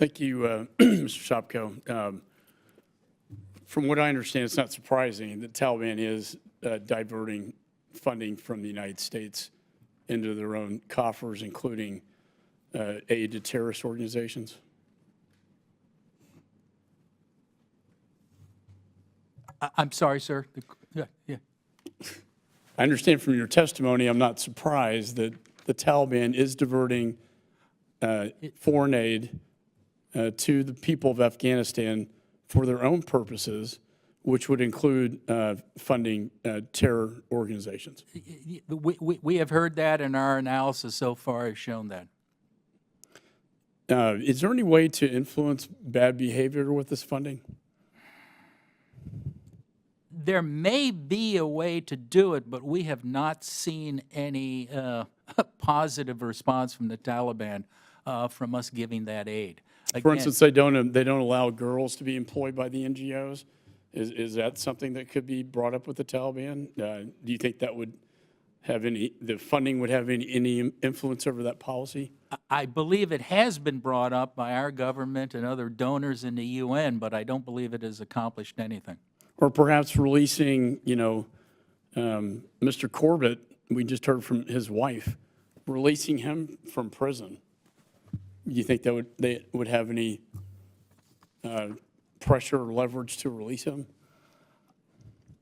Thank you, Mr. Sopko. From what I understand, it's not surprising that Taliban is diverting funding from the United States into their own coffers, including aid to terrorist organizations. I'm sorry, sir. Yeah. I understand from your testimony, I'm not surprised that the Taliban is diverting foreign aid to the people of Afghanistan for their own purposes, which would include funding terror organizations. We have heard that, and our analysis so far has shown that. Is there any way to influence bad behavior with this funding? There may be a way to do it, but we have not seen any positive response from the Taliban from us giving that aid. Again, For instance, they don't allow girls to be employed by the NGOs. Is that something that could be brought up with the Taliban? Do you think that would have the funding would have any influence over that policy? I believe it has been brought up by our government and other donors in the UN, but I don't believe it has accomplished anything. Or perhaps releasing, Mr. Corbett, we just heard from his wife, releasing him from prison. Do you think that they would have any pressure or leverage to release him?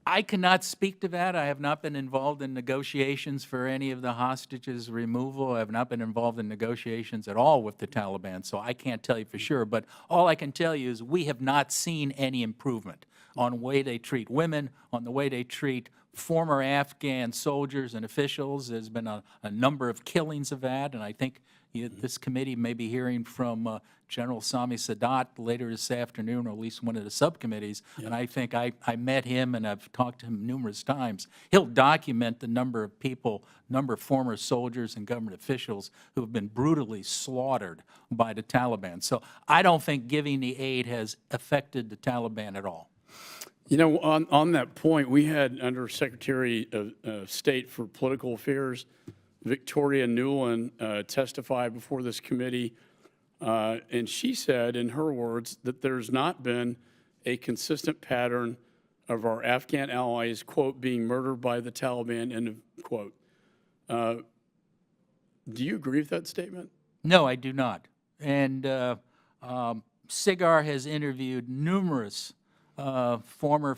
I cannot speak to that. I have not been involved in negotiations for any of the hostages' removal. I have not been involved in negotiations at all with the Taliban, so I can't tell you for sure. But all I can tell you is we have not seen any improvement on the way they treat women, on the way they treat former Afghan soldiers and officials. There's been a number of killings of that, and I think this committee may be hearing from General Sami Sadat later this afternoon, or at least one of the subcommittees. Yeah. And I think I met him, and I've talked to him numerous times. He'll document the number of people, number of former soldiers and government officials who have been brutally slaughtered by the Taliban. So I don't think giving the aid has affected the Taliban at all. You know, on that point, we had Under Secretary of State for Political Affairs, Victoria Nuland, testify before this committee, and she said, in her words, that there's not been a consistent pattern of our Afghan allies, quote, being murdered by the Taliban, end of quote. Do you agree with that statement? No, I do not. And SIGAR has interviewed numerous former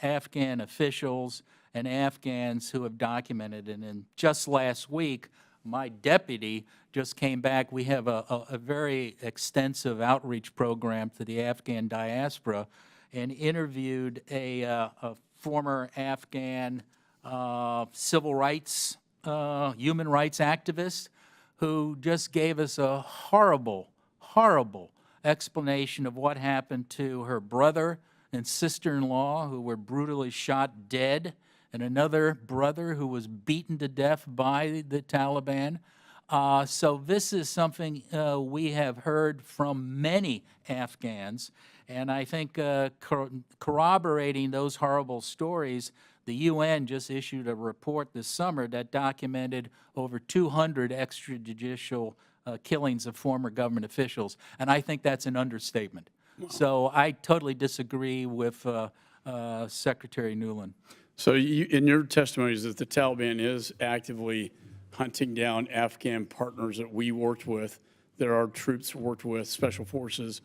Afghan officials and Afghans who have documented it. And just last week, my deputy just came back. We have a very extensive outreach program to the Afghan diaspora, and interviewed a former Afghan civil rights, human rights activist who just gave us a horrible, horrible explanation of what happened to her brother and sister-in-law, who were brutally shot dead, and another brother who was beaten to death by the Taliban. So this is something we have heard from many Afghans, and I think corroborating those horrible stories, the UN just issued a report this summer that documented over 200 extrajudicial killings of former government officials, and I think that's an understatement. Wow. So I totally disagree with Secretary Nuland. So in your testimonies that the Taliban is actively hunting down Afghan partners that we worked with, that our troops worked with, special forces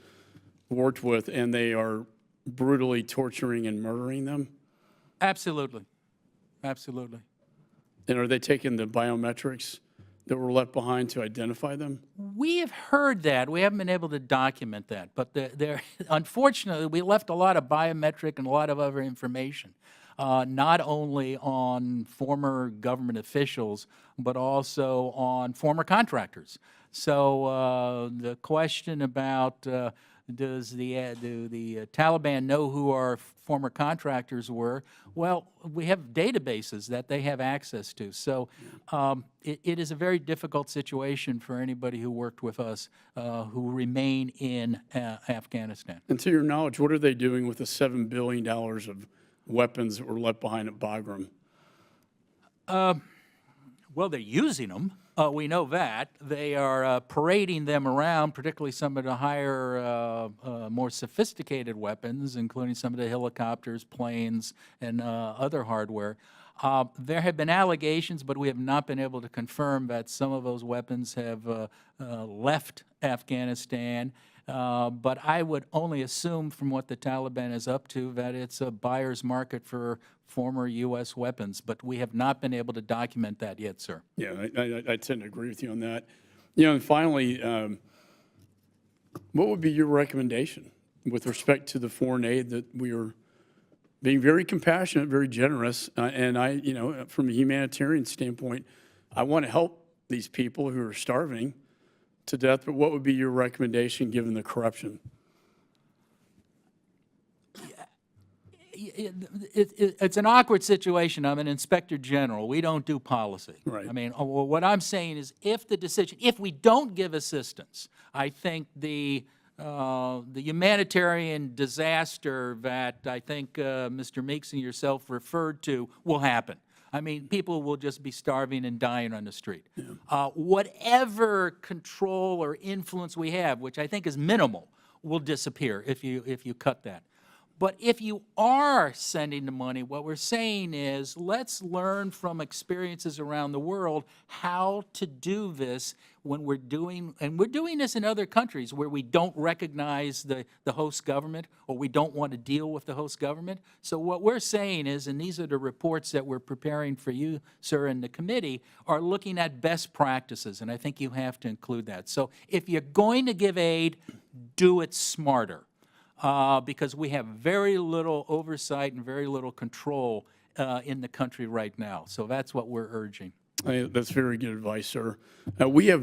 worked with, and they are brutally torturing and murdering them? Absolutely. Absolutely. And are they taking the biometrics that were left behind to identify them? We have heard that. We haven't been able to document that. But unfortunately, we left a lot of biometric and a lot of other information, not only on former government officials, but also on former contractors. So the question about do the Taliban know who our former contractors were? Well, we have databases that they have access to. So it is a very difficult situation for anybody who worked with us who remain in Afghanistan. And to your knowledge, what are they doing with the $7 billion of weapons that were left behind at Bagram? Well, they're using them. We know that. They are parading them around, particularly some of the higher, more sophisticated weapons, including some of the helicopters, planes, and other hardware. There have been allegations, but we have not been able to confirm that some of those weapons have left Afghanistan. But I would only assume from what the Taliban is up to that it's a buyer's market for former U.S. weapons, but we have not been able to document that yet, sir. Yeah, I tend to agree with you on that. You know, and finally, what would be your recommendation with respect to the foreign aid that we are being very compassionate, very generous, and you know, from a humanitarian standpoint, I want to help these people who are starving to death, but what would be your recommendation given the corruption? It's an awkward situation. I'm an inspector general. We don't do policy. Right. I mean, what I'm saying is if we don't give assistance, I think the humanitarian disaster that I think Mr. Meeks and yourself referred to will happen. I mean, people will just be starving and dying on the street. Yeah. Whatever control or influence we have, which I think is minimal, will disappear if you cut that. But if you are sending the money, what we're saying is let's learn from experiences around the world how to do this when we're doing this in other countries where we don't recognize the host government or we don't want to deal with the host government. So what we're saying is, and these are the reports that we're preparing for you, sir, and the committee, are looking at best practices, and I think you have to include that. So if you're going to give aid, do it smarter. Because we have very little oversight and very little control in the country right now. So that's what we're urging. That's very good advice, sir. We have